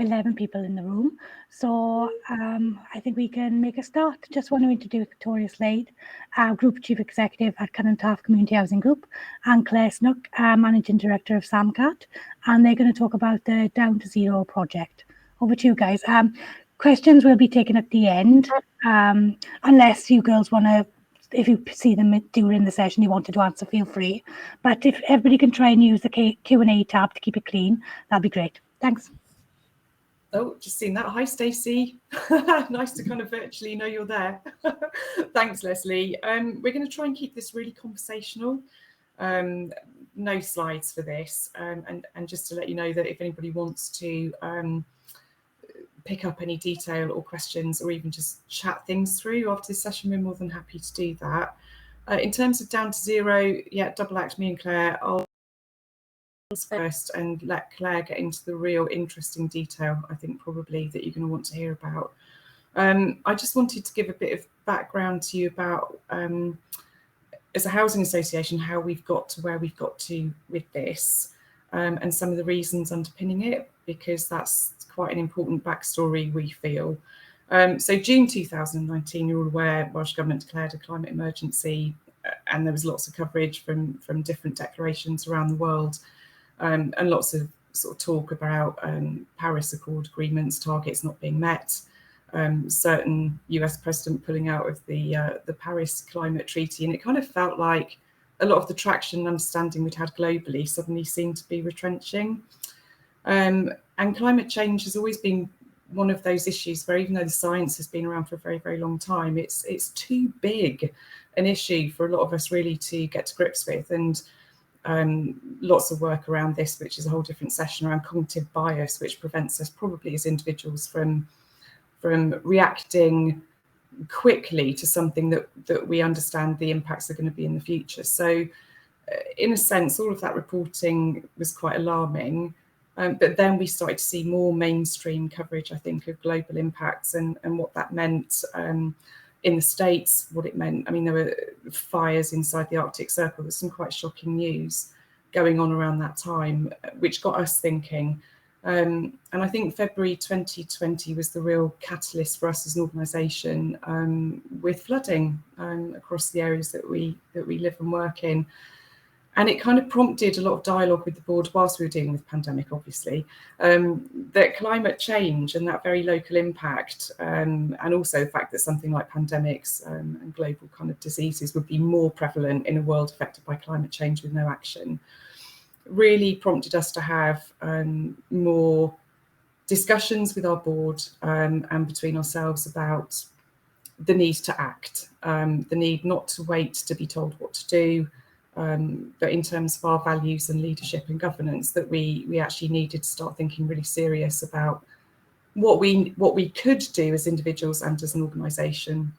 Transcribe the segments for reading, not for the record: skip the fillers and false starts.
11 people in the room. So I think we can make a start. Just want to introduce Victoria Slade, Group Chief Executive at Cannontaff Community Housing Group, and Claire Snook, Managing Director of SAMCAT, and they're going to talk about the Down to Zero project. Over to you guys. Questions will be taken at the end, unless you girls want to, if you see them during the session you wanted to answer, feel free. But if everybody can try and use the Q&A tab to keep it clean, that'd be great. Thanks. Oh, just seen that. Hi, Stacey. Nice to kind of virtually know you're there. Thanks, Leslie. We're going to try and keep this really conversational. No slides for this. And just to let you know that if anybody wants to pick up any detail or questions or even just chat things through after this session, we're more than happy to do that. In terms of Down to Zero, yeah, double act, me and Claire. I'll first and let Claire get into the real interesting detail, I think probably that you're going to want to hear about. I just wanted to give a bit of background to you about, as a housing association, how we've got to where we've got to with this, and some of the reasons underpinning it, because that's quite an important backstory, we feel. So June 2019, you're all aware, Welsh Government declared a climate emergency, and there was lots of coverage from different declarations around the world. And lots of sort of talk about Paris Accord agreements, targets not being met, certain US president pulling out of the Paris Climate Treaty, and it kind of felt like a lot of the traction and understanding we'd had globally suddenly seemed to be retrenching. And climate change has always been one of those issues where, even though the science has been around for a very, very long time, it's too big an issue for a lot of us really to get to grips with. And lots of work around this, which is a whole different session, around cognitive bias, which prevents us probably as individuals from reacting quickly to something that we understand the impacts are going to be in the future. So in a sense, all of that reporting was quite alarming, but then we started to see more mainstream coverage, I think, of global impacts and what that meant in the States, what it meant. I mean, there were fires inside the Arctic Circle. There's some quite shocking news going on around that time, which got us thinking. And I think February 2020 was the real catalyst for us as an organisation, with flooding across the areas that we live and work in. And it kind of prompted a lot of dialogue with the board whilst we were dealing with the pandemic, obviously, that climate change and that very local impact, and also the fact that something like pandemics and global kind of diseases would be more prevalent in a world affected by climate change with no action, really prompted us to have more discussions with our board and between ourselves about the need to act, the need not to wait to be told what to do, but in terms of our values and leadership and governance, that we actually needed to start thinking really serious about what we could do as individuals and as an organisation.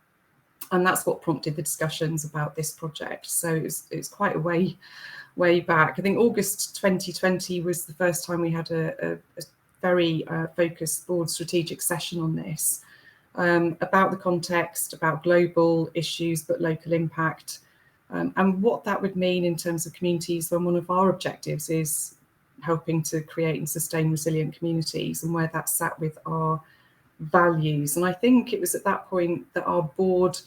And that's what prompted the discussions about this project. So it's quite a way back. I think August 2020 was the first time we had a very focused board strategic session on this, about the context, about global issues, but local impact. And what that would mean in terms of communities, when one of our objectives is helping to create and sustain resilient communities, and where that sat with our values. And I think it was at that point that our board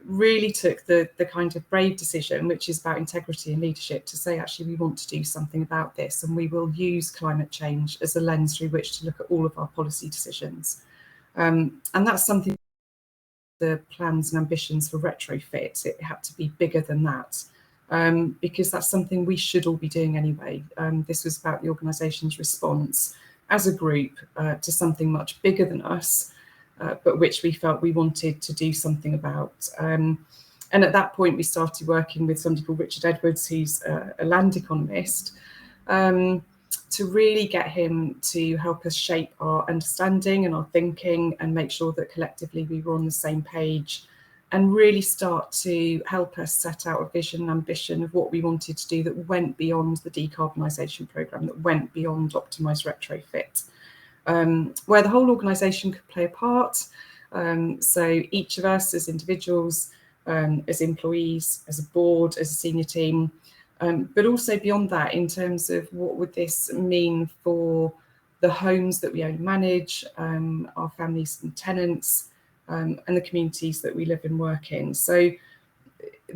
really took the kind of brave decision, which is about integrity and leadership, to say, actually, we want to do something about this, and we will use climate change as a lens through which to look at all of our policy decisions. And that's something, the plans and ambitions for retrofit, it had to be bigger than that, because that's something we should all be doing anyway. This was about the organisation's response as a group to something much bigger than us, but which we felt we wanted to do something about. And at that point, we started working with somebody called Richard Edwards, who's a land economist, to really get him to help us shape our understanding and our thinking, and make sure that collectively we were on the same page, and really start to help us set out a vision and ambition of what we wanted to do that went beyond the decarbonisation programme, that went beyond optimised retrofit, where the whole organisation could play a part. So each of us as individuals, as employees, as a board, as a senior team, but also beyond that, in terms of what would this mean for the homes that we own and manage, our families and tenants, and the communities that we live and work in. So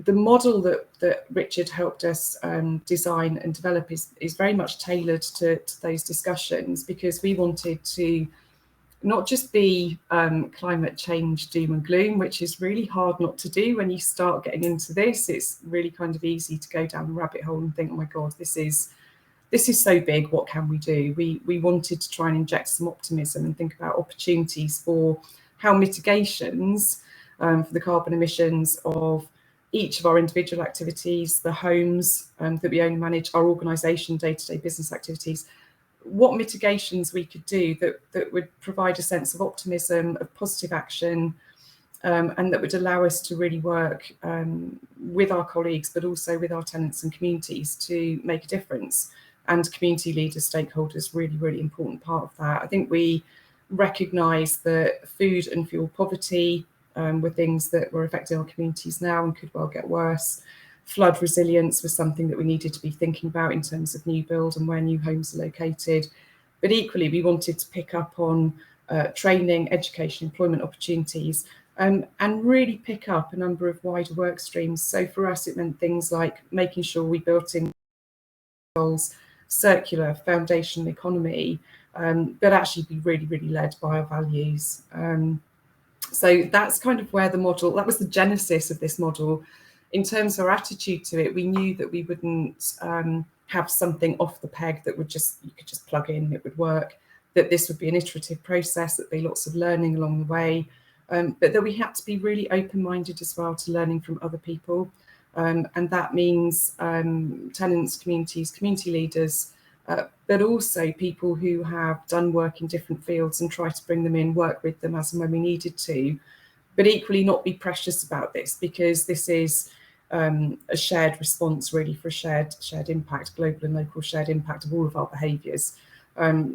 the model that Richard helped us design and develop is very much tailored to those discussions, because we wanted to not just be climate change doom and gloom, which is really hard not to do when you start getting into this. It's really kind of easy to go down the rabbit hole and think, oh my God, this is so big, what can we do? We wanted to try and inject some optimism and think about opportunities for how mitigations for the carbon emissions of each of our individual activities, the homes that we own and manage, our organisation, day-to-day business activities, what mitigations we could do that would provide a sense of optimism, of positive action, and that would allow us to really work with our colleagues, but also with our tenants and communities to make a difference. And community leaders, stakeholders, really, really important part of that. I think we recognise that food and fuel poverty were things that were affecting our communities now and could well get worse. Flood resilience was something that we needed to be thinking about in terms of new build and where new homes are located. But equally, we wanted to pick up on training, education, employment opportunities, and really pick up a number of wider work streams. So for us, it meant things like making sure we built in goals, circular, foundational economy, but actually be really, really led by our values. So that's kind of where the model, that was the genesis of this model. In terms of our attitude to it, we knew that we wouldn't have something off the peg that would you could just plug in, it would work, that this would be an iterative process, that there'd be lots of learning along the way, but that we had to be really open-minded as well to learning from other people. And that means tenants, communities, community leaders, but also people who have done work in different fields and try to bring them in, work with them as and when we needed to, but equally not be precious about this, because this is a shared response really for a shared impact, global and local shared impact of all of our behaviours.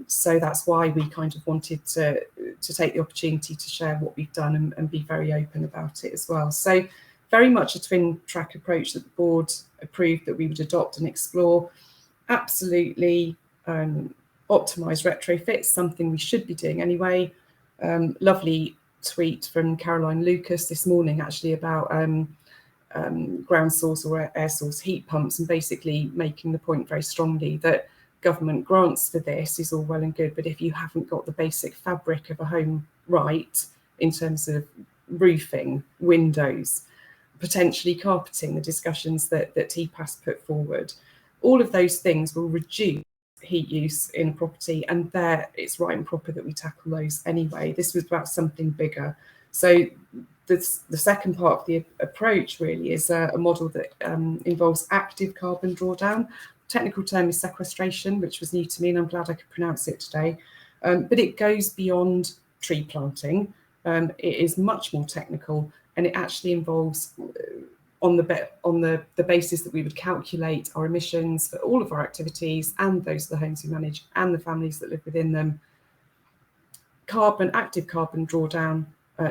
So that's why we kind of wanted to take the opportunity to share what we've done and be very open about it as well. So very much a twin track approach that the board approved that we would adopt and explore. Absolutely optimised retrofits, something we should be doing anyway. Lovely tweet from Caroline Lucas this morning actually about ground source or air source heat pumps, and basically making the point very strongly that government grants for this is all well and good, but if you haven't got the basic fabric of a home right in terms of roofing, windows, potentially carpeting, the discussions that TPAS put forward, all of those things will reduce heat use in a property, and there it's right and proper that we tackle those anyway. This was about something bigger. So the second part of the approach really is a model that involves active carbon drawdown. Technical term is sequestration, which was new to me, and I'm glad I could pronounce it today. But it goes beyond tree planting. It is much more technical, and it actually involves on the basis that we would calculate our emissions for all of our activities and those of the homes we manage and the families that live within them, active carbon drawdown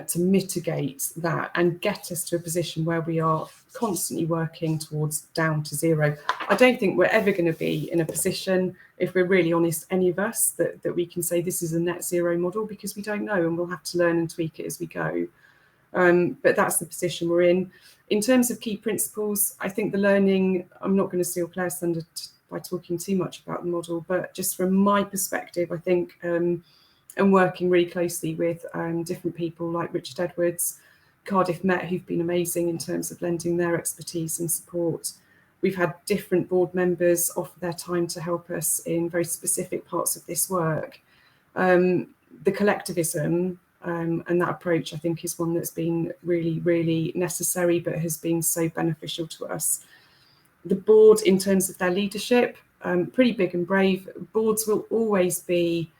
to mitigate that and get us to a position where we are constantly working towards down to zero. I don't think we're ever going to be in a position, if we're really honest, any of us, that we can say this is a net zero model, because we don't know, and we'll have to learn and tweak it as we go. But that's the position we're in. In terms of key principles, I think the learning, I'm not going to steal Claire's thunder by talking too much about the model, but just from my perspective, I think, and working really closely with different people like Richard Edwards, Cardiff Met, who've been amazing in terms of lending their expertise and support. We've had different board members offer their time to help us in very specific parts of this work. The collectivism and that approach, I think, is one that's been really, really necessary, but has been so beneficial to us. The board, in terms of their leadership, pretty big and brave. Boards will always be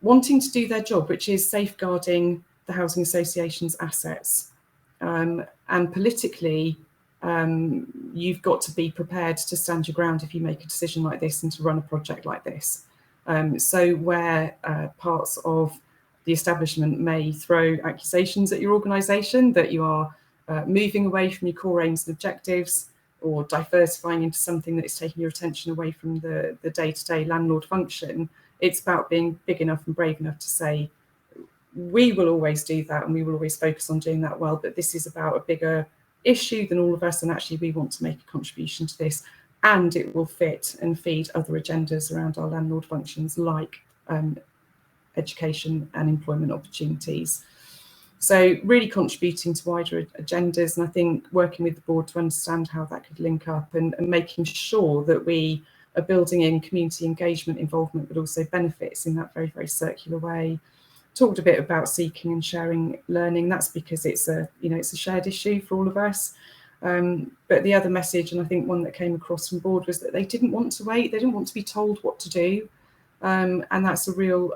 wanting to do their job, which is safeguarding the housing association's assets. And politically, you've got to be prepared to stand your ground if you make a decision like this and to run a project like this. So where parts of the establishment may throw accusations at your organisation that you are moving away from your core aims and objectives, or diversifying into something that is taking your attention away from the day-to-day landlord function, It's about being big enough and brave enough to say, we will always do that and we will always focus on doing that well, but this is about a bigger issue than all of us, and actually we want to make a contribution to this, and it will fit and feed other agendas around our landlord functions, like education and employment opportunities. So really contributing to wider agendas, and I think working with the board to understand how that could link up, and making sure that we are building in community engagement, involvement, but also benefits in that very, very circular way. Talked a bit about seeking and sharing learning. That's because it's a shared issue for all of us. But the other message, and I think one that came across from board, was that they didn't want to wait. They didn't want to be told what to do, and that's a real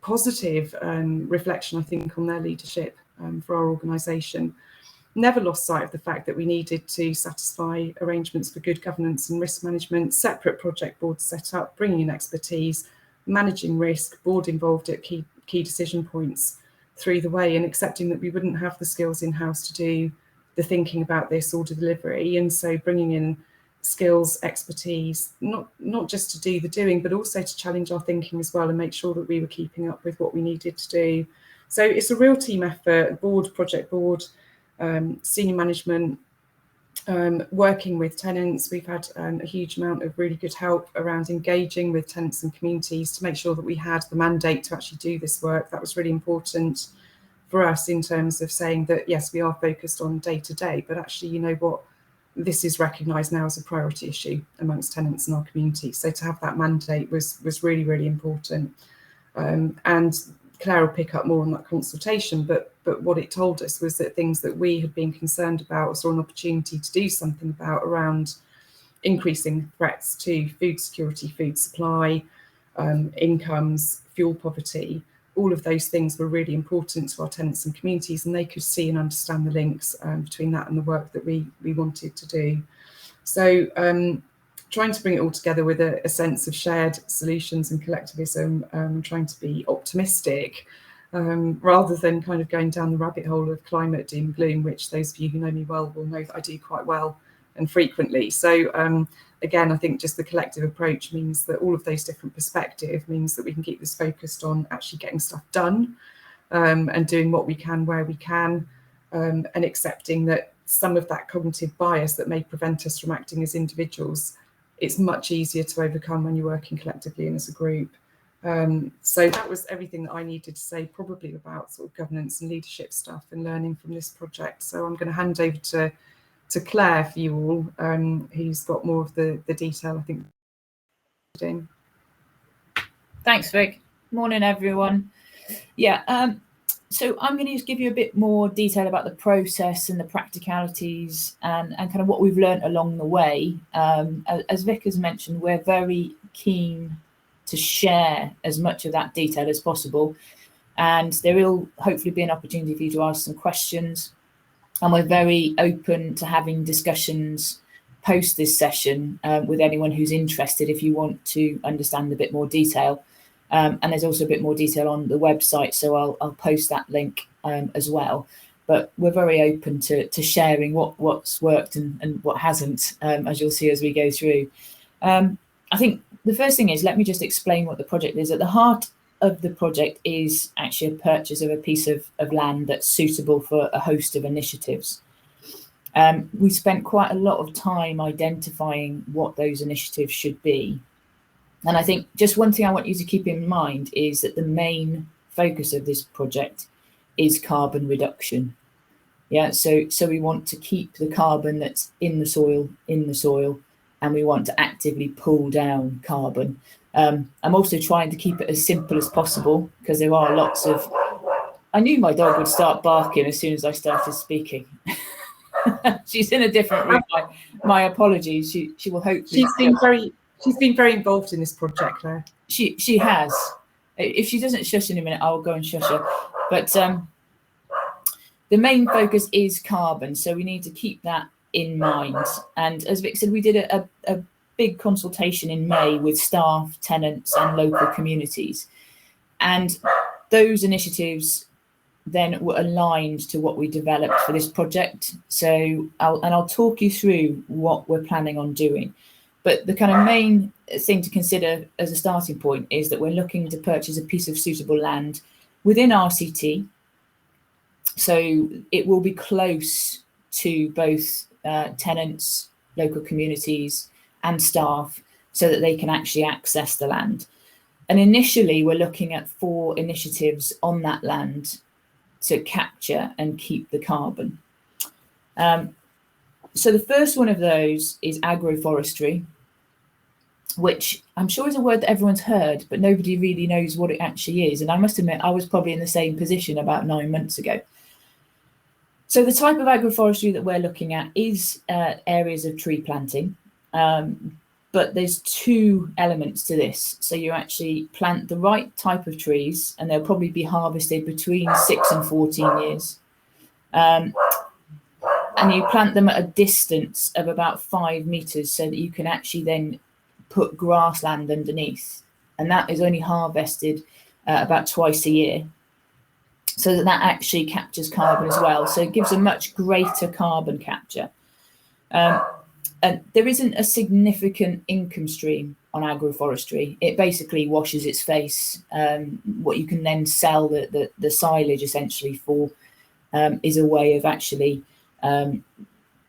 positive reflection, I think, on their leadership for our organisation. Never lost sight of the fact that we needed to satisfy arrangements for good governance and risk management, separate project boards set up, bringing in expertise, managing risk, board involved at key decision points through the way, and accepting that we wouldn't have the skills in-house to do the thinking about this or delivery. And so bringing in skills, expertise, not just to do the doing, but also to challenge our thinking as well and make sure that we were keeping up with what we needed to do. So it's a real team effort, board, project board, senior management, working with tenants. We've had a huge amount of really good help around engaging with tenants and communities to make sure that we had the mandate to actually do this work. That was really important for us in terms of saying that, yes, we are focused on day to day, but actually, you know what, this is recognised now as a priority issue amongst tenants in our community. So to have that mandate was really, really important. And Claire will pick up more on that consultation, but what it told us was that things that we had been concerned about or saw an opportunity to do something about around increasing threats to food security, food supply, incomes, fuel poverty, all of those things were really important to our tenants and communities, and they could see and understand the links between that and the work that we wanted to do. So trying to bring it all together with a sense of shared solutions and collectivism, trying to be optimistic, rather than kind of going down the rabbit hole of climate doom and gloom, which those of you who know me well will know that I do quite well and frequently. So again, I think just the collective approach means that all of those different perspectives means that we can keep this focused on actually getting stuff done, and doing what we can where we can, and accepting that some of that cognitive bias that may prevent us from acting as individuals, it's much easier to overcome when you're working collectively and as a group. So that was everything that I needed to say, probably about sort of governance and leadership stuff and learning from this project. So I'm going to hand over to Claire for you all, who's got more of the detail, I think. Thanks, Vic. Morning, everyone. Yeah, so I'm going to just give you a bit more detail about the process and the practicalities and kind of what we've learned along the way. As Vic has mentioned, we're very keen to share as much of that detail as possible, and there will hopefully be an opportunity for you to ask some questions. And we're very open to having discussions post this session with anyone who's interested if you want to understand a bit more detail. And there's also a bit more detail on the website, so I'll post that link as well. But we're very open to sharing what's worked and what hasn't, as you'll see as we go through. I think the first thing is, let me just explain what the project is. At the heart of the project is actually a purchase of a piece of land that's suitable for a host of initiatives. We spent quite a lot of time identifying what those initiatives should be. And I think just one thing I want you to keep in mind is that the main focus of this project is carbon reduction. Yeah, so we want to keep the carbon that's in the soil, and we want to actively pull down carbon. I'm also trying to keep it as simple as possible because there are lots of... I knew my dog would start barking as soon as I started speaking. She's in a different room. My apologies. She will hopefully... She's been very involved in this project, Claire. She has. If she doesn't shush in a minute, I'll go and shush her. But the main focus is carbon, so we need to keep that in mind. And as Vic said, we did a big consultation in May with staff, tenants and local communities. And those initiatives then were aligned to what we developed for this project. So I'll talk you through what we're planning on doing. But the kind of main thing to consider as a starting point is that we're looking to purchase a piece of suitable land within RCT. So it will be close to both tenants, local communities and staff, so that they can actually access the land. And initially, we're looking at 4 initiatives on that land to capture and keep the carbon. So the first one of those is agroforestry, which I'm sure is a word that everyone's heard, but nobody really knows what it actually is. And I must admit, I was probably in the same position about 9 months ago. So the type of agroforestry that we're looking at is areas of tree planting, but there's 2 elements to this. So you actually plant the right type of trees, and they'll probably be harvested between 6 and 14 years. And you plant them at a distance of about 5 meters so that you can actually then put grassland underneath. And that is only harvested about twice a year. So that actually captures carbon as well. So it gives a much greater carbon capture. And there isn't a significant income stream on agroforestry. It basically washes its face. What you can then sell the silage essentially for is a way of actually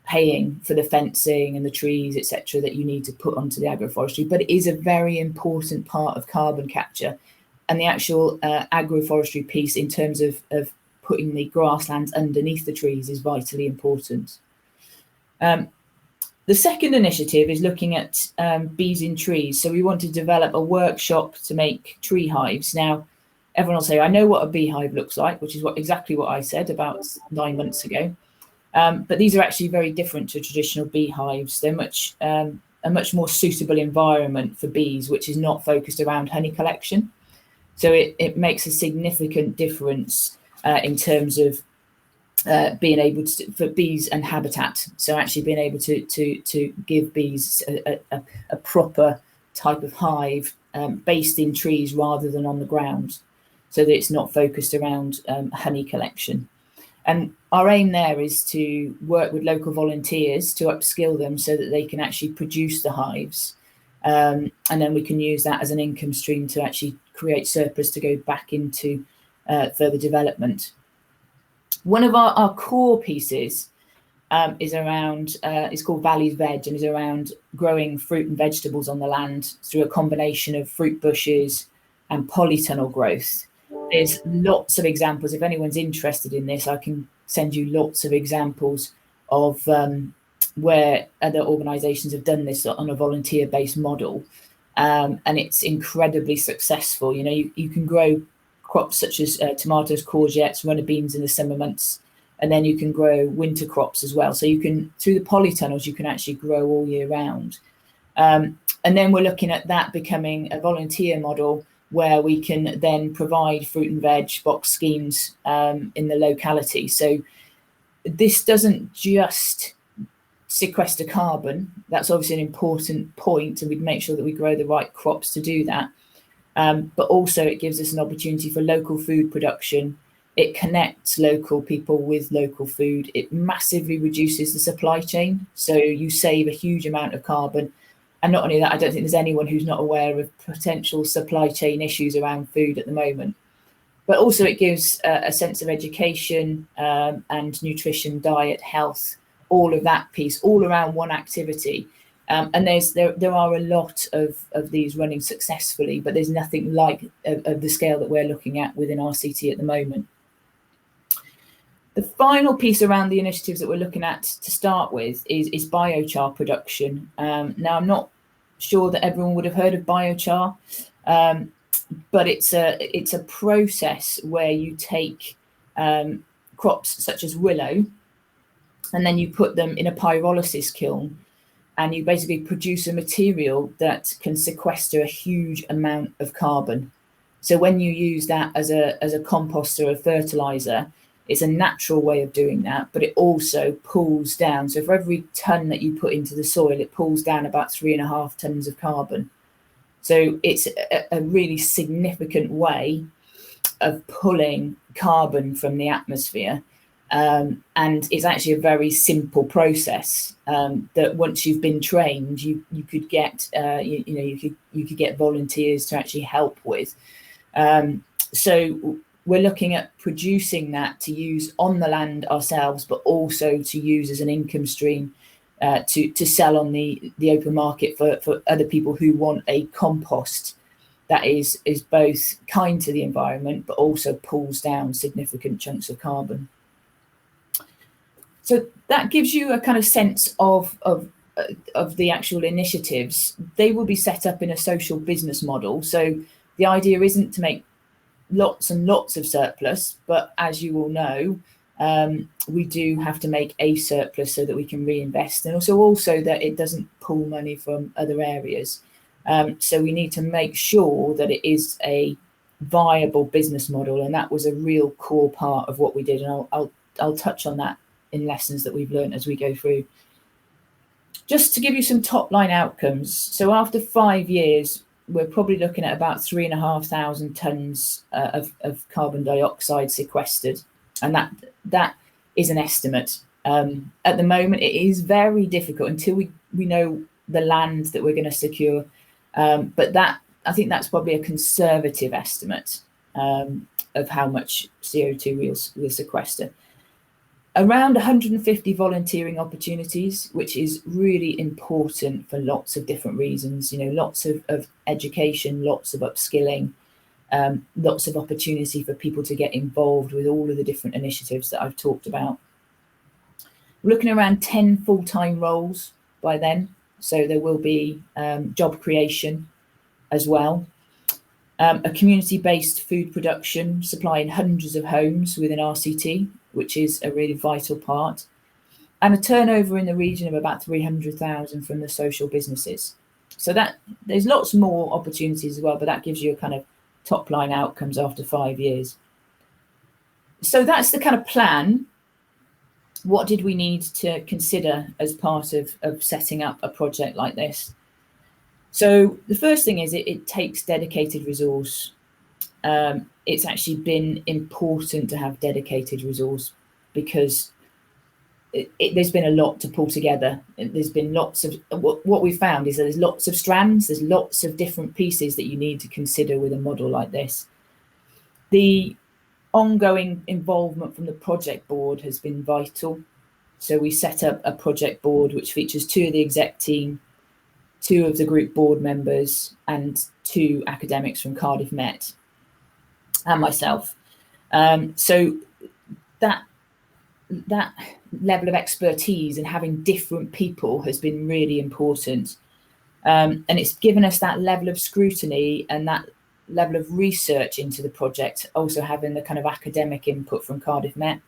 paying for the fencing and the trees, etc., that you need to put onto the agroforestry. But it is a very important part of carbon capture. And the actual agroforestry piece in terms of putting the grasslands underneath the trees is vitally important. The second initiative is looking at bees in trees. So we want to develop a workshop to make tree hives. Now, everyone will say, I know what a beehive looks like, which is exactly what I said about 9 months ago. But these are actually very different to traditional beehives. They're a much more suitable environment for bees, which is not focused around honey collection. So it makes a significant difference in terms of being able to, for bees and habitat. So actually being able to give bees a proper type of hive based in trees rather than on the ground, so that it's not focused around honey collection. And our aim there is to work with local volunteers to upskill them so that they can actually produce the hives. And then we can use that as an income stream to actually create surplus to go back into further development. One of our core pieces is around, it's called Valleys Veg, and is around growing fruit and vegetables on the land through a combination of fruit bushes and polytunnel growth. There's lots of examples. If anyone's interested in this, I can send you lots of examples of where other organisations have done this on a volunteer-based model, and it's incredibly successful. You know, you can grow crops such as tomatoes, courgettes, runner beans in the summer months, and then you can grow winter crops as well. So you can, through the polytunnels, you can actually grow all year round. And then we're looking at that becoming a volunteer model where we can then provide fruit and veg box schemes in the locality. So this doesn't just sequester carbon. That's obviously an important point, and we'd make sure that we grow the right crops to do that. But also it gives us an opportunity for local food production. It connects local people with local food. It massively reduces the supply chain. So you save a huge amount of carbon. And not only that, I don't think there's anyone who's not aware of potential supply chain issues around food at the moment. But also it gives a sense of education and nutrition, diet, health, all of that piece, all around one activity. And there are a lot of these running successfully, but there's nothing like of the scale that we're looking at within RCT at the moment. The final piece around the initiatives that we're looking at to start with is biochar production. Now, I'm not sure that everyone would have heard of biochar, but it's a process where you take crops such as willow, and then you put them in a pyrolysis kiln, and you basically produce a material that can sequester a huge amount of carbon. So when you use that as a compost or a fertilizer, it's a natural way of doing that, but it also pulls down. So for every ton that you put into the soil, it pulls down about 3.5 tons of carbon. So it's a really significant way of pulling carbon from the atmosphere. And it's actually a very simple process that once you've been trained, you could get you could get volunteers to actually help with. So we're looking at producing that to use on the land ourselves, but also to use as an income stream to sell on the open market for other people who want a compost that is both kind to the environment, but also pulls down significant chunks of carbon. So that gives you a kind of sense of the actual initiatives. They will be set up in a social business model. So the idea isn't to make lots and lots of surplus, but as you all know, we do have to make a surplus so that we can reinvest, and also that it doesn't pull money from other areas. So we need to make sure that it is a viable business model, and that was a real core part of what we did. And I'll touch on that in lessons that we've learned as we go through. Just to give you some top line outcomes. So after 5 years, we're probably looking at about 3,500 tonnes of carbon dioxide sequestered. And that is an estimate. At the moment, it is very difficult until we know the land that we're going to secure. But I think that's probably a conservative estimate of how much CO2 we'll sequester. Around 150 volunteering opportunities, which is really important for lots of different reasons, lots of education, lots of upskilling, lots of opportunity for people to get involved with all of the different initiatives that I've talked about. We're looking around 10 full-time roles by then. So there will be job creation as well. A community-based food production, supplying hundreds of homes within RCT, which is a really vital part, and a turnover in the region of about 300,000 from the social businesses. So that there's lots more opportunities as well, but that gives you a kind of top line outcomes after 5 years. So that's the kind of plan. What did we need to consider as part of setting up a project like this? So the first thing is it takes dedicated resource. It's actually been important to have dedicated resource because there's been a lot to pull together. There's been lots of, what we found is that there's lots of strands, there's lots of different pieces that you need to consider with a model like this. The ongoing involvement from the project board has been vital. So we set up a project board which features 2 of the exec team, 2 of the group board members, and 2 academics from Cardiff Met, and myself. So that level of expertise and having different people has been really important. And it's given us that level of scrutiny and that level of research into the project, also having the kind of academic input from Cardiff Met.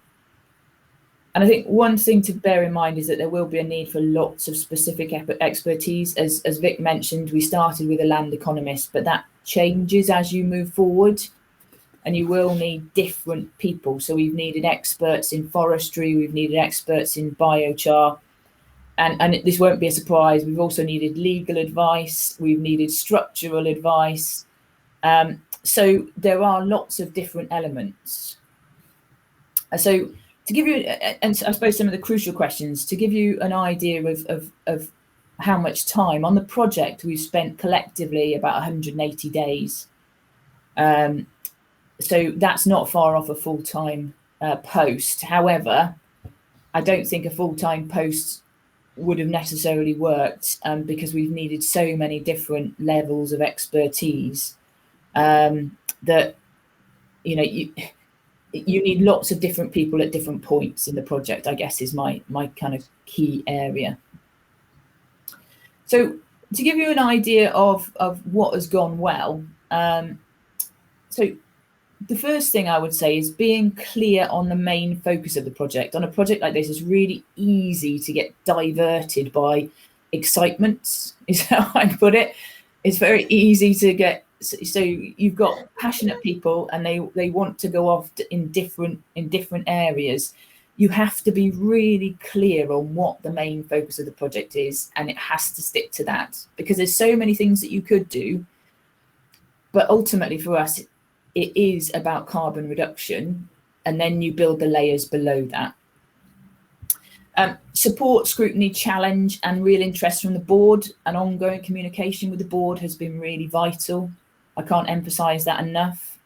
And I think one thing to bear in mind is that there will be a need for lots of specific expertise. As Vic mentioned, we started with a land economist, but that changes as you move forward, and you will need different people. So we've needed experts in forestry, we've needed experts in biochar, and this won't be a surprise. We've also needed legal advice, we've needed structural advice. So there are lots of different elements. So to give you, and I suppose some of the crucial questions, to give you an idea of how much time on the project, we've spent collectively about 180 days. So that's not far off a full-time post. However, I don't think a full-time post would have necessarily worked because we've needed so many different levels of expertise that, you need lots of different people at different points in the project, I guess, is my kind of key area. So to give you an idea of what has gone well, so the first thing I would say is being clear on the main focus of the project. On a project like this, it's really easy to get diverted by excitement, is how I put it. It's very easy to get, so you've got passionate people and they want to go off in different areas. You have to be really clear on what the main focus of the project is, and it has to stick to that, because there's so many things that you could do, but ultimately for us it is about carbon reduction, and then you build the layers below that. Support, scrutiny, challenge, and real interest from the board and ongoing communication with the board has been really vital. I can't emphasize that enough.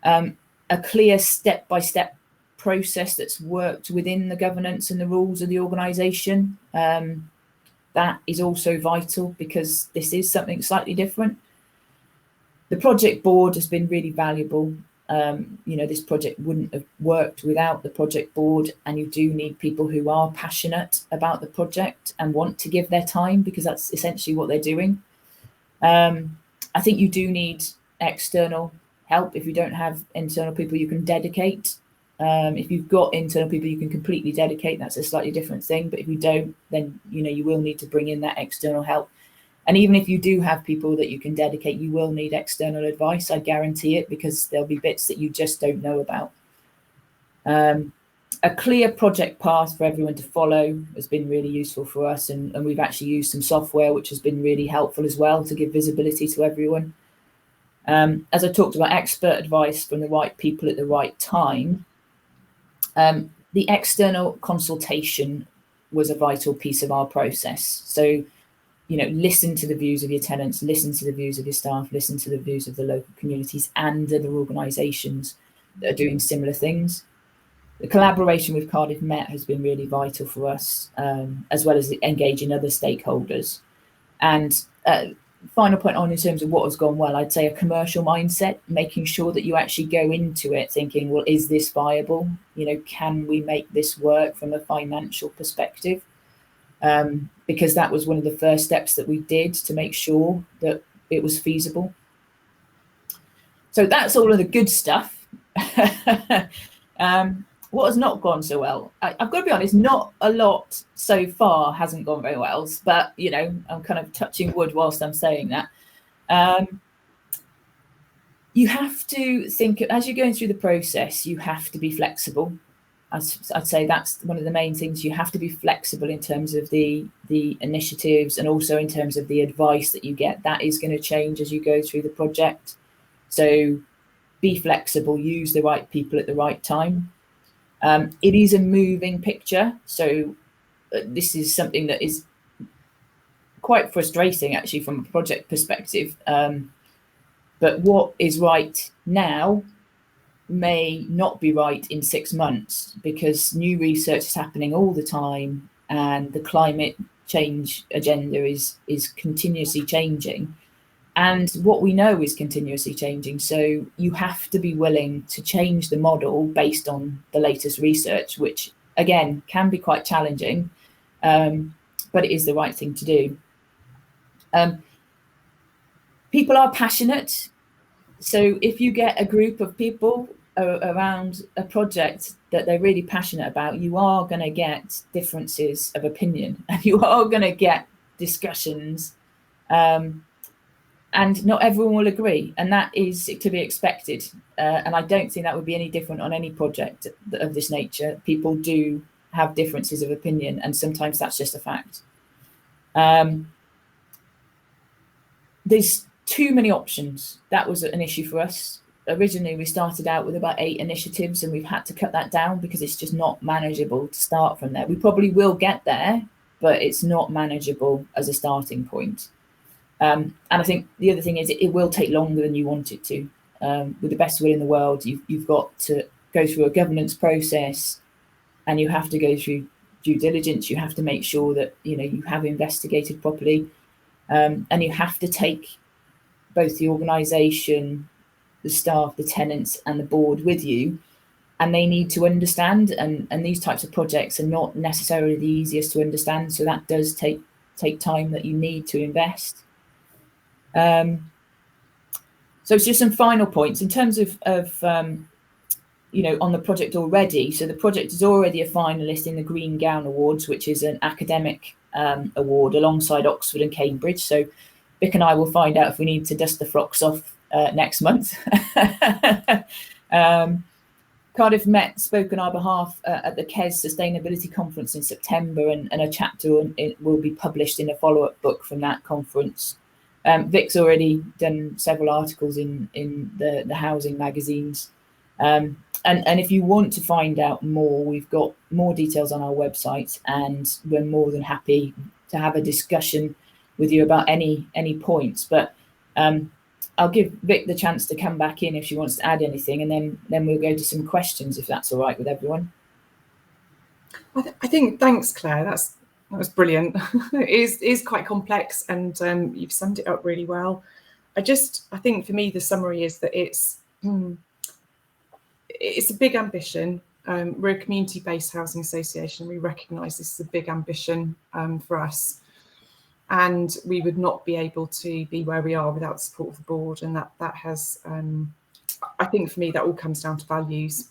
A clear step-by-step process that's worked within the governance and the rules of the organisation. That is also vital because this is something slightly different. The project board has been really valuable. This project wouldn't have worked without the project board, and you do need people who are passionate about the project and want to give their time, because that's essentially what they're doing. I think you do need external help. If you don't have internal people you can dedicate, if you've got internal people you can completely dedicate, that's a slightly different thing. But if you don't, then you will need to bring in that external help. And even if you do have people that you can dedicate, you will need external advice, I guarantee it, because there'll be bits that you just don't know about. A clear project path for everyone to follow has been really useful for us, and we've actually used some software which has been really helpful as well to give visibility to everyone. As I talked about, expert advice from the right people at the right time. The external consultation was a vital piece of our process. So, listen to the views of your tenants, listen to the views of your staff, listen to the views of the local communities and other organisations that are doing similar things. The collaboration with Cardiff Met has been really vital for us, as well as engaging other stakeholders. And final point on in terms of what has gone well, I'd say a commercial mindset, making sure that you actually go into it thinking, well, is this viable? Can we make this work from a financial perspective? Because that was one of the first steps that we did to make sure that it was feasible. So that's all of the good stuff. What has not gone so well? I've got to be honest, not a lot so far hasn't gone very well, but I'm kind of touching wood whilst I'm saying that. You have to think, as you're going through the process, you have to be flexible. I'd say that's one of the main things. You have to be flexible in terms of the initiatives, and also in terms of the advice that you get. That is going to change as you go through the project. So be flexible, use the right people at the right time. It is a moving picture. So this is something that is quite frustrating actually from a project perspective. But what is right now may not be right in 6 months, because new research is happening all the time and the climate change agenda is continuously changing, and what we know is continuously changing. So you have to be willing to change the model based on the latest research, which again can be quite challenging, but it is the right thing to do. People are passionate. So if you get a group of people around a project that they're really passionate about, you are going to get differences of opinion, and you are going to get discussions, and not everyone will agree, and that is to be expected. And I don't think that would be any different on any project of this nature. People do have differences of opinion, and sometimes that's just a fact. There's too many options. That was an issue for us. Originally, we started out with about 8 initiatives, and we've had to cut that down because it's just not manageable to start from there. We probably will get there, but it's not manageable as a starting point. And I think the other thing is it will take longer than you want it to. With the best will in the world, you've got to go through a governance process, and you have to go through due diligence. You have to make sure that you have investigated properly, and you have to take both the organisation, the staff, the tenants and the board with you, and they need to understand, and these types of projects are not necessarily the easiest to understand, so that does take time that you need to invest. So it's just some final points in terms of on the project already. So the project is already a finalist in the Green Gown Awards, which is an academic award alongside Oxford and Cambridge. So Vic and I will find out if we need to dust the frocks off next month. Cardiff Met spoke on our behalf at the KES Sustainability Conference in September, and a chapter will be published in a follow-up book from that conference. Vic's already done several articles in the housing magazines, and And if you want to find out more, we've got more details on our website, and we're more than happy to have a discussion with you about any points. But I'll give Vic the chance to come back in if she wants to add anything, and then we'll go to some questions, if that's all right with everyone. I think, thanks, Claire. That was brilliant. It is quite complex, and you've summed it up really well. I think for me, the summary is that it's a big ambition. We're a community-based housing association. We recognise this is a big ambition for us, and we would not be able to be where we are without the support of the board. And that has, I think for me, that all comes down to values.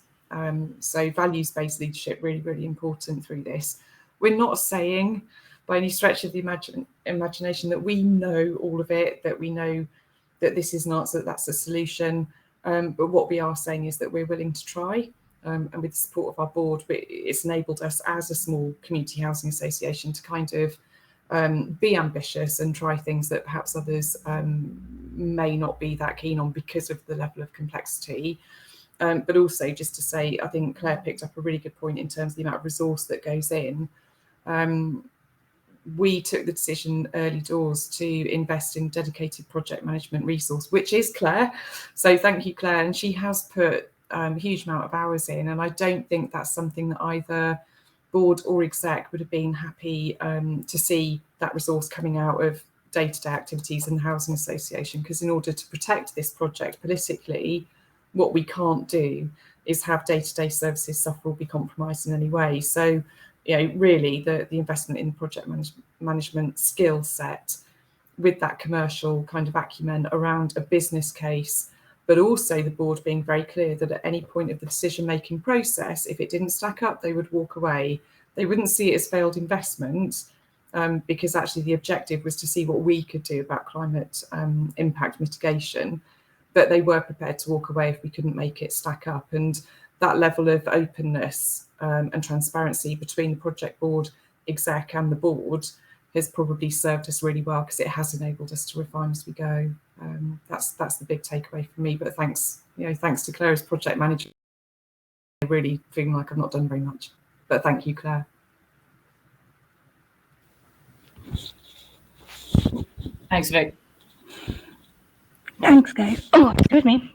So values-based leadership, really, really important through this. We're not saying by any stretch of the imagination that we know all of it, that we know that this is an answer, that's a solution. But what we are saying is that we're willing to try, and with the support of our board, it's enabled us as a small community housing association to kind of be ambitious and try things that perhaps others may not be that keen on because of the level of complexity. But also, just to say, I think Claire picked up a really good point in terms of the amount of resource that goes in. We took the decision early doors to invest in dedicated project management resource, which is Claire. So thank you, Claire. And she has put a huge amount of hours in. And I don't think that's something that either board or exec would have been happy to see that resource coming out of day-to-day activities in the Housing Association, because in order to protect this project politically, what we can't do is have day-to-day services suffer or be compromised in any way. So, really the investment in project management skill set with that commercial kind of acumen around a business case, but also the board being very clear that at any point of the decision-making process, if it didn't stack up, they would walk away. They wouldn't see it as failed investment, because actually the objective was to see what we could do about climate impact mitigation. But they were prepared to walk away if we couldn't make it stack up. And that level of openness and transparency between the project board, exec and the board has probably served us really well, because it has enabled us to refine as we go. That's the big takeaway for me. But thanks to Claire as project manager. I really feeling like I've not done very much. But thank you, Claire. Thanks, Vic. Thanks, guys. Oh, excuse me.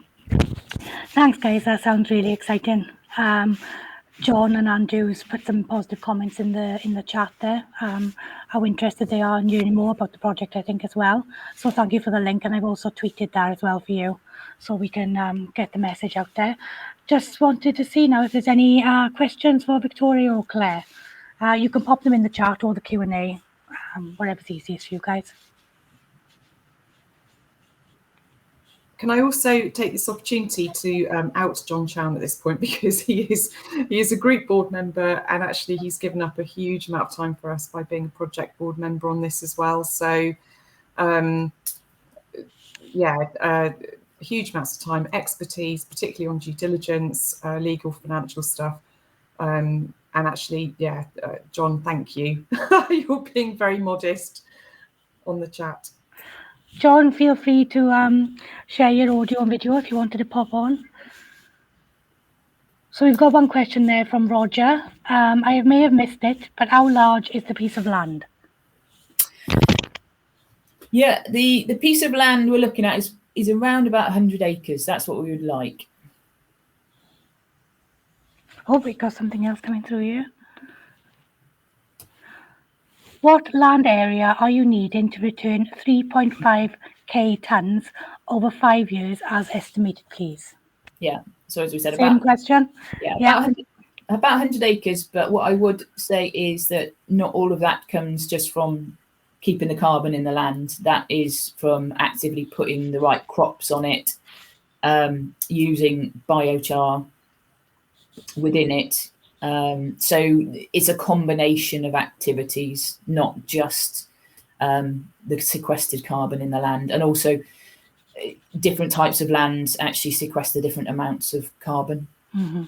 Thanks, guys. That sounds really exciting. John and Andrew's put some positive comments in the chat there. How interested they are in hearing more about the project, I think, as well. So thank you for the link, and I've also tweeted that as well for you, so we can get the message out there. Just wanted to see now if there's any questions for Victoria or Claire. You can pop them in the chat or the Q&A, whatever's easiest for you guys. Can I also take this opportunity to out John Chown at this point, because he is a group board member, and actually he's given up a huge amount of time for us by being a project board member on this as well. So huge amounts of time, expertise, particularly on due diligence, legal, financial stuff. And actually, John, thank you. You're being very modest on the chat. John, feel free to share your audio and video if you wanted to pop on. So we've got one question there from Roger. I may have missed it, but how large is the piece of land? Yeah, the piece of land we're looking at is around about 100 acres. That's what we would like. Oh, we got something else coming through here. What land area are you needing to return 3.5k tonnes over 5 years as estimated, please? Yeah, so as we said, same question. Yeah, about 100 acres. But what I would say is that not all of that comes just from keeping the carbon in the land. That is from actively putting the right crops on it, using biochar within it. So it's a combination of activities, not just the sequestered carbon in the land, and also different types of lands actually sequester different amounts of carbon. Mm-hmm.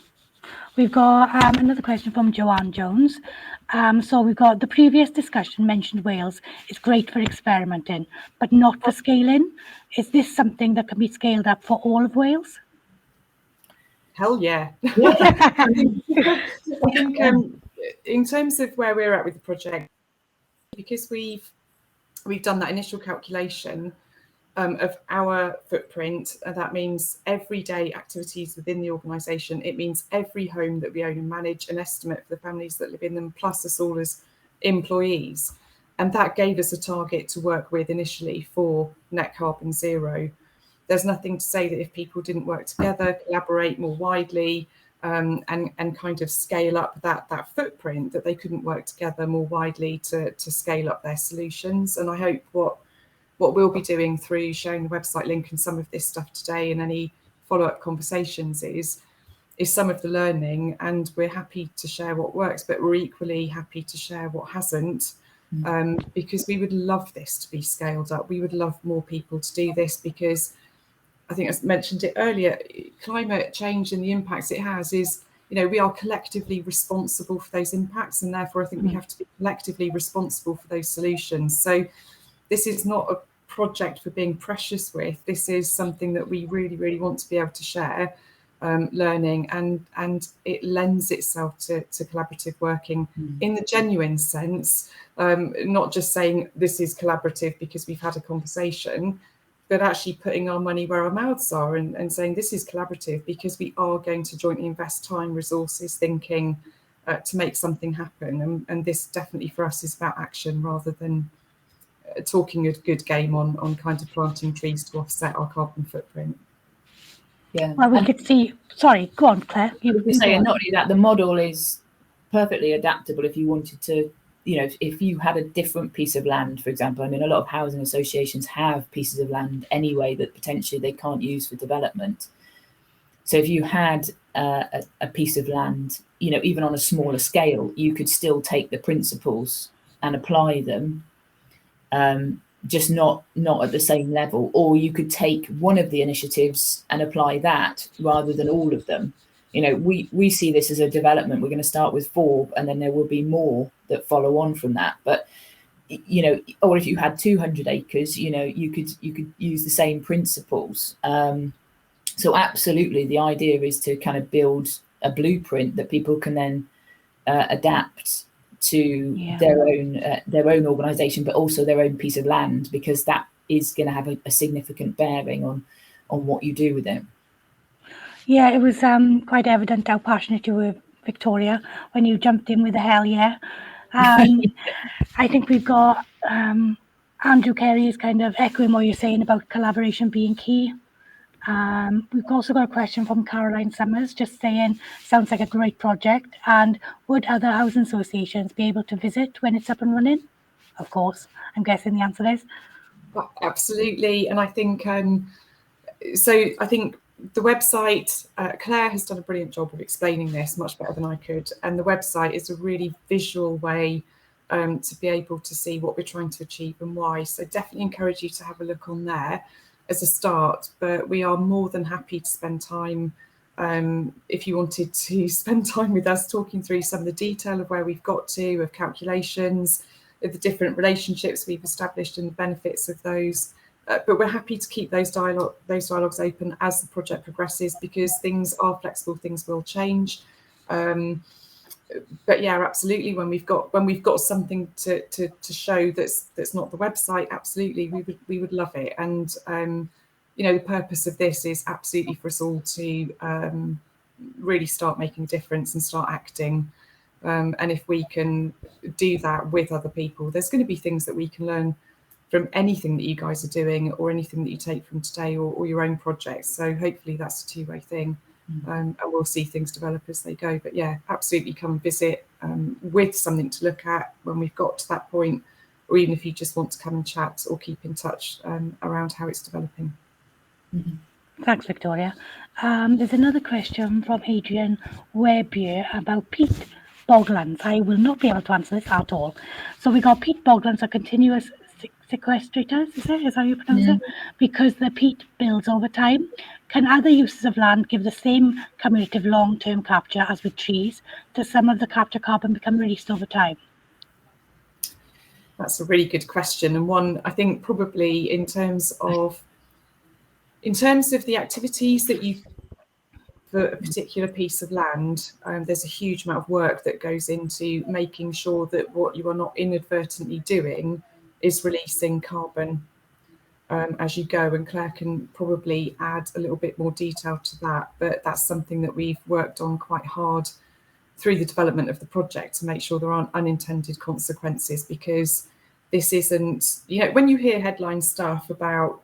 We've got another question from Joanne Jones. So we've got the previous discussion mentioned Wales is great for experimenting, but not for scaling. Is this something that can be scaled up for all of Wales? Hell yeah. I think in terms of where we're at with the project, because we've done that initial calculation of our footprint, and that means everyday activities within the organisation. It means every home that we own and manage, an estimate for the families that live in them, plus us all as employees. And that gave us a target to work with initially for net carbon zero. There's nothing to say that if people didn't work together, collaborate more widely, and kind of scale up that footprint, that they couldn't work together more widely to scale up their solutions. And I hope what we'll be doing through sharing the website link and some of this stuff today and any follow-up conversations is some of the learning, and we're happy to share what works, but we're equally happy to share what hasn't, because we would love this to be scaled up. We would love more people to do this, because I think I mentioned it earlier, climate change and the impacts it has is, we are collectively responsible for those impacts, and therefore I think we have to be collectively responsible for those solutions. So this is not a project for being precious with. This is something that we really, really want to be able to share, learning, and it lends itself to collaborative working in the genuine sense, not just saying this is collaborative because we've had a conversation, but actually putting our money where our mouths are and saying this is collaborative because we are going to jointly invest time, resources, thinking to make something happen. And this definitely for us is about action rather than talking a good game on kind of planting trees to offset our carbon footprint. Yeah. Well, we could see. Sorry, go on, Claire. You were saying not only that, the model is perfectly adaptable if you wanted to. If you had a different piece of land, for example. I mean, a lot of housing associations have pieces of land anyway that potentially they can't use for development. So if you had a piece of land, even on a smaller scale, you could still take the principles and apply them. Just not at the same level, or you could take one of the initiatives and apply that rather than all of them. We see this as a development. We're going to start with 4, and then there will be more that follow on from that. But or if you had 200 acres, you could use the same principles. So absolutely, the idea is to kind of build a blueprint that people can then adapt to their own organisation, but also their own piece of land, because that is going to have a significant bearing on what you do with it. Yeah, it was quite evident how passionate you were, Victoria, when you jumped in with a hell yeah. I think we've got Andrew Carey is kind of echoing what you're saying about collaboration being key. We've also got a question from Caroline Summers, just saying, sounds like a great project, and would other housing associations be able to visit when it's up and running? Of course, I'm guessing the answer is. Absolutely, and I think, I think the website, Claire has done a brilliant job of explaining this much better than I could, and the website is a really visual way to be able to see what we're trying to achieve and why. So definitely encourage you to have a look on there as a start, but we are more than happy to spend time, if you wanted to spend time with us talking through some of the detail of where we've got to, of calculations, of the different relationships we've established and the benefits of those. But we're happy to keep those dialogues open as the project progresses, because things are flexible, things will change. But yeah, absolutely. When we've got something to show that's not the website, absolutely, we would love it. And the purpose of this is absolutely for us all to really start making a difference and start acting. And if we can do that with other people, there's going to be things that we can learn from anything that you guys are doing, or anything that you take from today, or your own projects. So hopefully that's a two-way thing. And we'll see things develop as they go. But yeah, absolutely come visit with something to look at when we've got to that point, or even if you just want to come and chat or keep in touch around how it's developing. Thanks, Victoria. There's another question from Adrian Webbier about peat boglands. I will not be able to answer this at all. So we got peat boglands are continuous sequestrators, is how you pronounce it, because the peat builds over time. Can other uses of land give the same cumulative long-term capture as with trees? Does some of the captured carbon become released over time? That's a really good question, and one I think probably in terms of the activities that you for a particular piece of land, there's a huge amount of work that goes into making sure that what you are not inadvertently doing is releasing carbon as you go. And Claire can probably add a little bit more detail to that, but that's something that we've worked on quite hard through the development of the project to make sure there aren't unintended consequences, because this isn't, you know, when you hear headline stuff about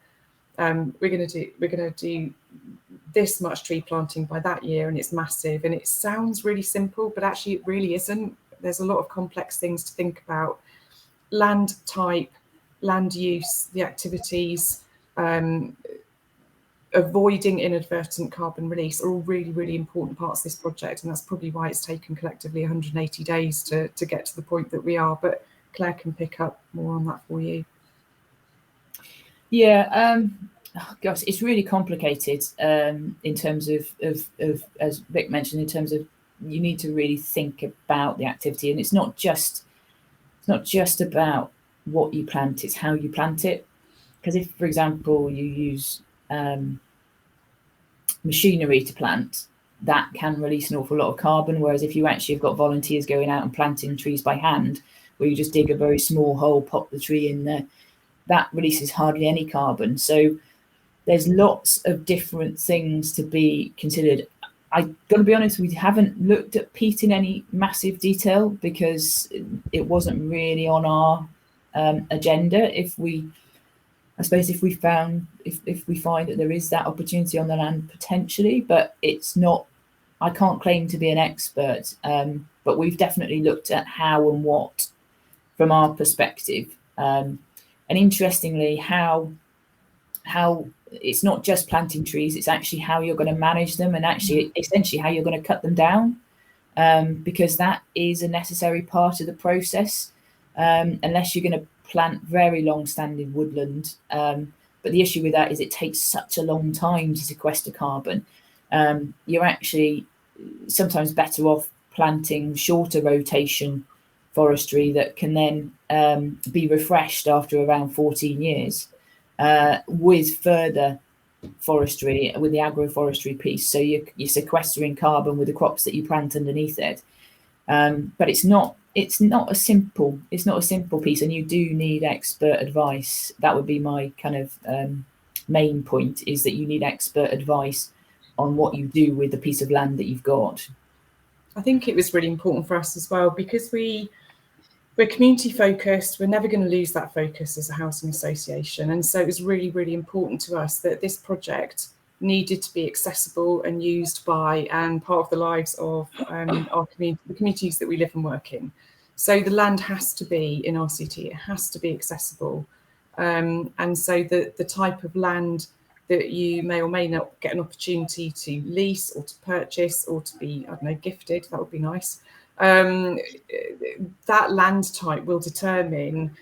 we're going to do this much tree planting by that year and it's massive, and it sounds really simple, but actually it really isn't. There's a lot of complex things to think about. Land type, land use, the activities, avoiding inadvertent carbon release are all really, really important parts of this project, and that's probably why it's taken collectively 180 days to get to the point that we are. But Claire can pick up more on that for you. Yeah, oh gosh, it's really complicated in terms of as Vic mentioned, in terms of you need to really think about the activity, and it's not just about what you plant, it's how you plant it. Because if, for example, you use machinery to plant, that can release an awful lot of carbon, whereas if you actually have got volunteers going out and planting trees by hand, where you just dig a very small hole, pop the tree in there, that releases hardly any carbon. So there's lots of different things to be considered. I've got to be honest, we haven't looked at peat in any massive detail because it wasn't really on our agenda. If we find that there is that opportunity on the land potentially, but it's not, I can't claim to be an expert, but we've definitely looked at how and what from our perspective. And interestingly, how it's not just planting trees, it's actually how you're going to manage them, and actually essentially how you're going to cut them down, because that is a necessary part of the process, unless you're going to plant very long-standing woodland. But the issue with that is it takes such a long time to sequester carbon. You're actually sometimes better off planting shorter rotation forestry that can then be refreshed after around 14 years with further forestry, with the agroforestry piece. So you're sequestering carbon with the crops that you plant underneath it. But it's not a simple piece, and you do need expert advice. That would be my kind of main point, is that you need expert advice on what you do with the piece of land that you've got. I think it was really important for us as well, because we're community focused. We're never going to lose that focus as a housing association, and so it was really, really important to us that this project needed to be accessible and used by and part of the lives of our community, the communities that we live and work in. So the land has to be in RCT, it has to be accessible, and so the type of land that you may or may not get an opportunity to lease or to purchase or to be, I don't know, gifted, that would be nice. That land type will determine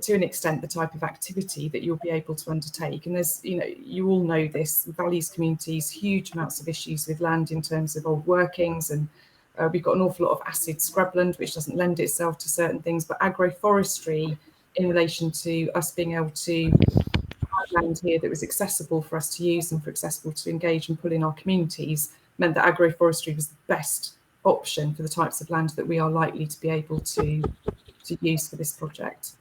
to an extent the type of activity that you'll be able to undertake. And there's, you know, you all know this, valleys communities, huge amounts of issues with land in terms of old workings, and we've got an awful lot of acid scrubland which doesn't lend itself to certain things. But agroforestry, in relation to us being able to have land here that was accessible for us to use and for accessible to engage and pull in our communities, meant that agroforestry was the best option for the types of land that we are likely to be able to use for this project.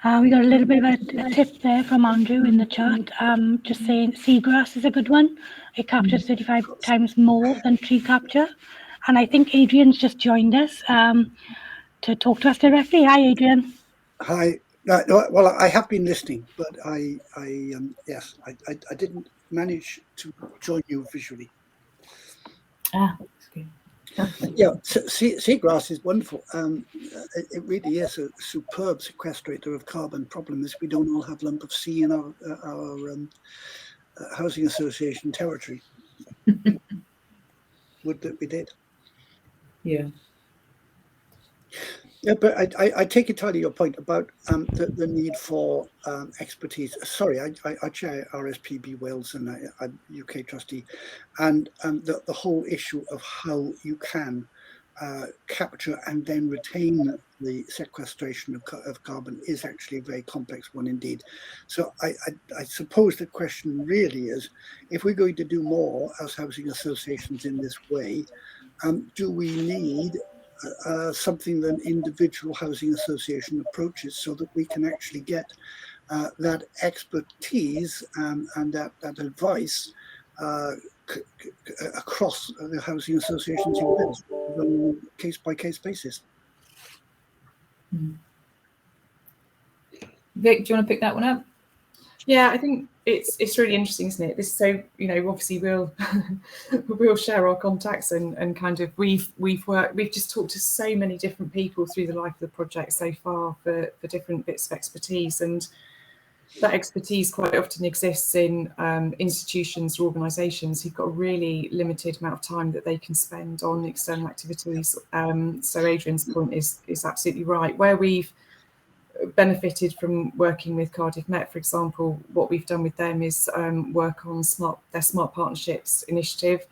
We got a little bit of a tip there from Andrew in the chat, just saying seagrass is a good one. It captures 35 times more than tree capture. And I think Adrian's just joined us to talk to us directly. Hi, Adrian. Hi. Well, I have been listening, but I didn't manage to join you visually. Ah, that's good. Yeah, seagrass is wonderful. It really is a superb sequestrator of carbon. Problem is we don't all have lump of sea in our housing association territory. Would that we did? Yeah. Yeah, but I take entirely your point about the need for expertise. Sorry, I chair RSPB Wales and I'm UK trustee, and the whole issue of how you can capture and then retain the sequestration of carbon is actually a very complex one indeed. So I suppose the question really is, if we're going to do more as housing associations in this way, do we need something than individual housing association approaches, so that we can actually get that expertise and that advice across the housing associations on a case-by-case basis? Vic, do you want to pick that one up? Yeah, I think it's really interesting, isn't it? This, so obviously we'll share our contacts and kind of we've just talked to so many different people through the life of the project so far for different bits of expertise, and that expertise quite often exists in institutions or organisations who've got a really limited amount of time that they can spend on external activities. So Adrian's point is absolutely right. Where we've benefited from working with Cardiff Met, for example, what we've done with them is work on their Smart Partnerships initiative.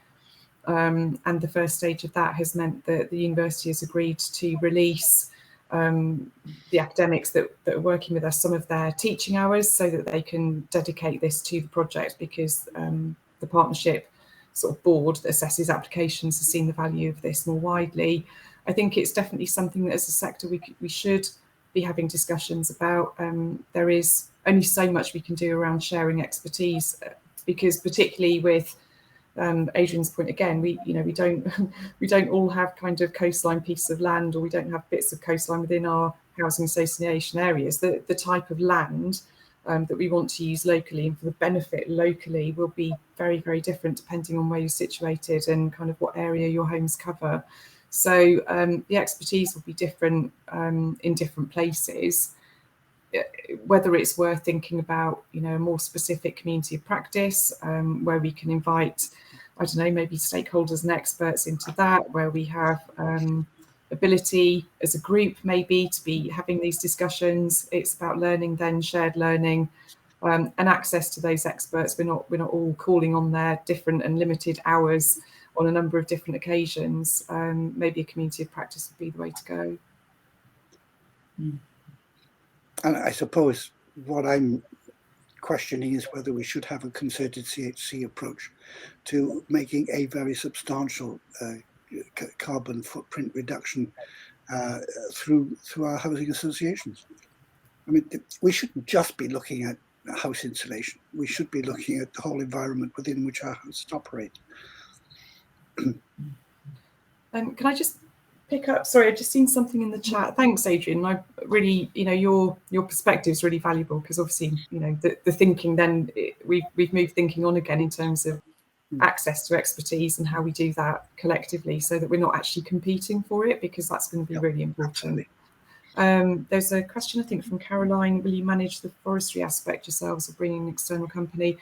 And the first stage of that has meant that the university has agreed to release the academics that are working with us some of their teaching hours, so that they can dedicate this to the project, because the partnership sort of board that assesses applications has seen the value of this more widely. I think it's definitely something that as a sector we should be having discussions about. There is only so much we can do around sharing expertise, because particularly with Adrian's point again, we don't all have kind of coastline pieces of land, or we don't have bits of coastline within our housing association areas. The type of land that we want to use locally and for the benefit locally will be very, very different depending on where you're situated and kind of what area your homes cover. So the expertise will be different in different places. Whether it's worth thinking about, a more specific community of practice where we can invite, I don't know, maybe stakeholders and experts into that, where we have ability as a group maybe to be having these discussions. It's about learning, then shared learning, and access to those experts. We're not all calling on their different and limited hours on a number of different occasions. Maybe a community of practice would be the way to go. And I suppose what I'm questioning is whether we should have a concerted CHC approach to making a very substantial carbon footprint reduction through our housing associations. I mean, we shouldn't just be looking at house insulation. We should be looking at the whole environment within which our houses operate. Can I just pick up? Sorry, I've just seen something in the chat. Thanks, Adrian. I really, your perspective is really valuable, because obviously, the thinking. Then we've moved thinking on again in terms of access to expertise and how we do that collectively, so that we're not actually competing for it, because that's going to be really important. There's a question, I think, from Caroline. Will you manage the forestry aspect yourselves, or bringing an external company?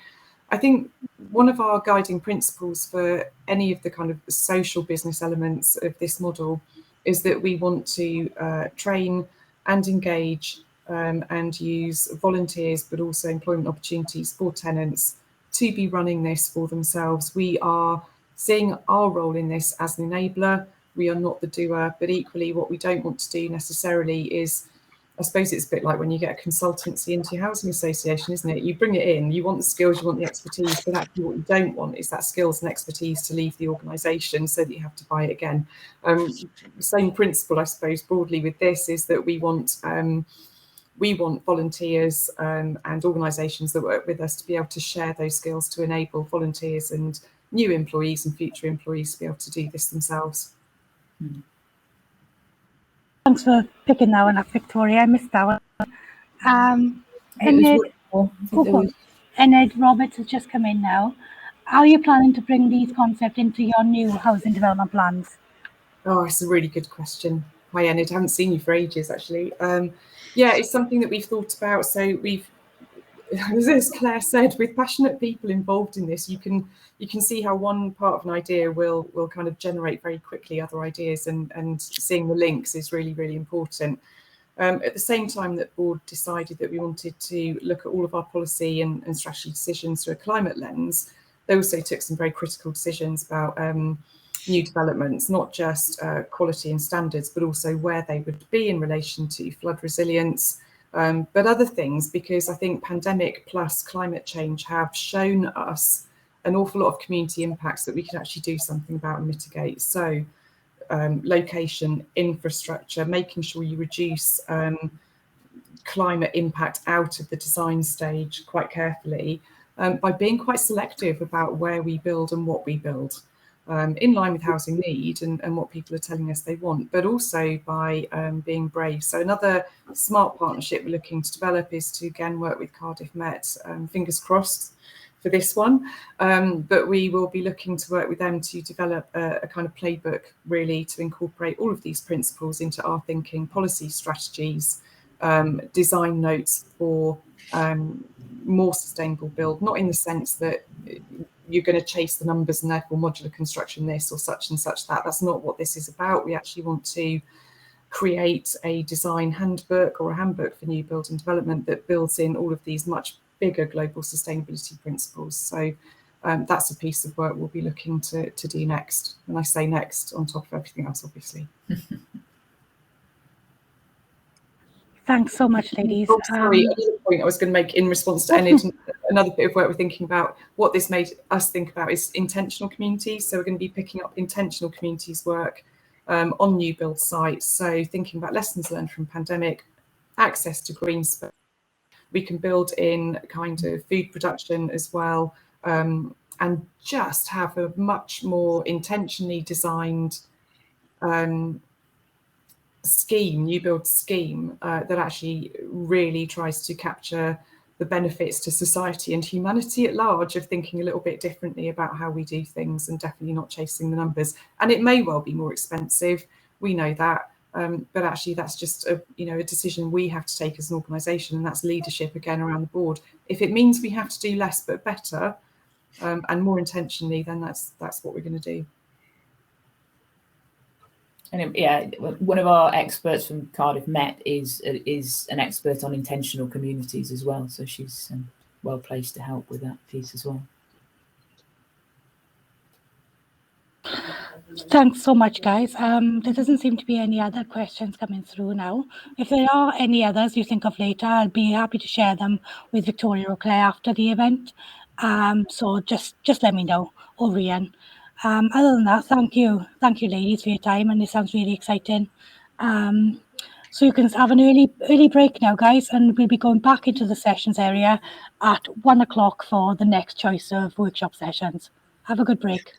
I think one of our guiding principles for any of the kind of social business elements of this model is that we want to train and engage and use volunteers, but also employment opportunities for tenants to be running this for themselves. We are seeing our role in this as an enabler. We are not the doer, but equally what we don't want to do necessarily is, I suppose it's a bit like when you get a consultancy into your housing association, isn't it? You bring it in, you want the skills, you want the expertise, but actually what you don't want is that skills and expertise to leave the organisation so that you have to buy it again. Same principle, I suppose, broadly with this, is that we want volunteers and organisations that work with us to be able to share those skills to enable volunteers and new employees and future employees to be able to do this themselves. Thanks for picking that one up, Victoria. I missed that one. Enid Roberts has just come in now. How are you planning to bring these concepts into your new housing development plans? Oh, it's a really good question. Hi, Enid. I haven't seen you for ages, actually. Yeah, it's something that we've thought about. So as Claire said, with passionate people involved in this, you can see how one part of an idea will kind of generate very quickly other ideas, and seeing the links is really, really important. At the same time that board decided that we wanted to look at all of our policy and strategy decisions through a climate lens, they also took some very critical decisions about new developments, not just quality and standards, but also where they would be in relation to flood resilience, but other things, because I think pandemic plus climate change have shown us an awful lot of community impacts that we can actually do something about and mitigate. So location, infrastructure, making sure you reduce climate impact out of the design stage quite carefully, by being quite selective about where we build and what we build, in line with housing need and what people are telling us they want, but also by being brave. So another smart partnership we're looking to develop is to again work with Cardiff Met, fingers crossed for this one, but we will be looking to work with them to develop a kind of playbook really to incorporate all of these principles into our thinking, policy strategies, design notes for more sustainable build, not in the sense that you're going to chase the numbers and therefore modular construction this or such and such that. That's not what this is about. We actually want to create a design handbook or a handbook for new build and development that builds in all of these much bigger global sustainability principles. So that's a piece of work we'll be looking to do next. And I say next on top of everything else, obviously. Thanks so much, ladies. Oh, sorry, another point I was going to make in response to Enid, another bit of work we're thinking about, what this made us think about is intentional communities. So we're going to be picking up intentional communities work on new build sites. So thinking about lessons learned from pandemic, access to green space. We can build in kind of food production as well, and just have a much more intentionally designed scheme, new build scheme, that actually really tries to capture the benefits to society and humanity at large of thinking a little bit differently about how we do things and definitely not chasing the numbers. And it may well be more expensive, we know that, but actually that's just a decision we have to take as an organisation, and that's leadership again around the board. If it means we have to do less but better and more intentionally, then that's what we're going to do. And yeah, one of our experts from Cardiff Met is an expert on intentional communities as well. So she's well placed to help with that piece as well. Thanks so much, guys. There doesn't seem to be any other questions coming through now. If there are any others you think of later, I'll be happy to share them with Victoria or Claire after the event. So just let me know, or Rian. Other than that, thank you, ladies, for your time, and it sounds really exciting. So you can have an early break now, guys, and we'll be going back into the sessions area at 1 o'clock for the next choice of workshop sessions. Have a good break.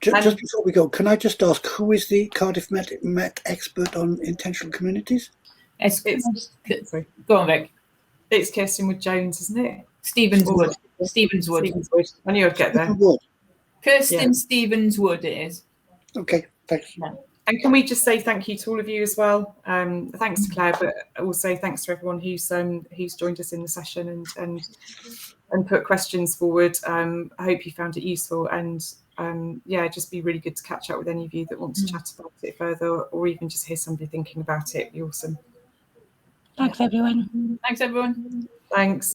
Just before we go, can I just ask, who is the Cardiff Met expert on intentional communities? Go on, Vic. It's Kirsten Wood-Jones, isn't it? Stevenswood. I knew I'd get there. Kirsten Stevenswood it is. Okay, thanks. Yeah. And can we just say thank you to all of you as well? Thanks to Claire, but also thanks to everyone who's joined us in the session and put questions forward. I hope you found it useful, and yeah, just be really good to catch up with any of you that want to chat about it further, or even just hear somebody thinking about it. It'd be awesome. Thanks, everyone. Thanks, everyone. Thanks.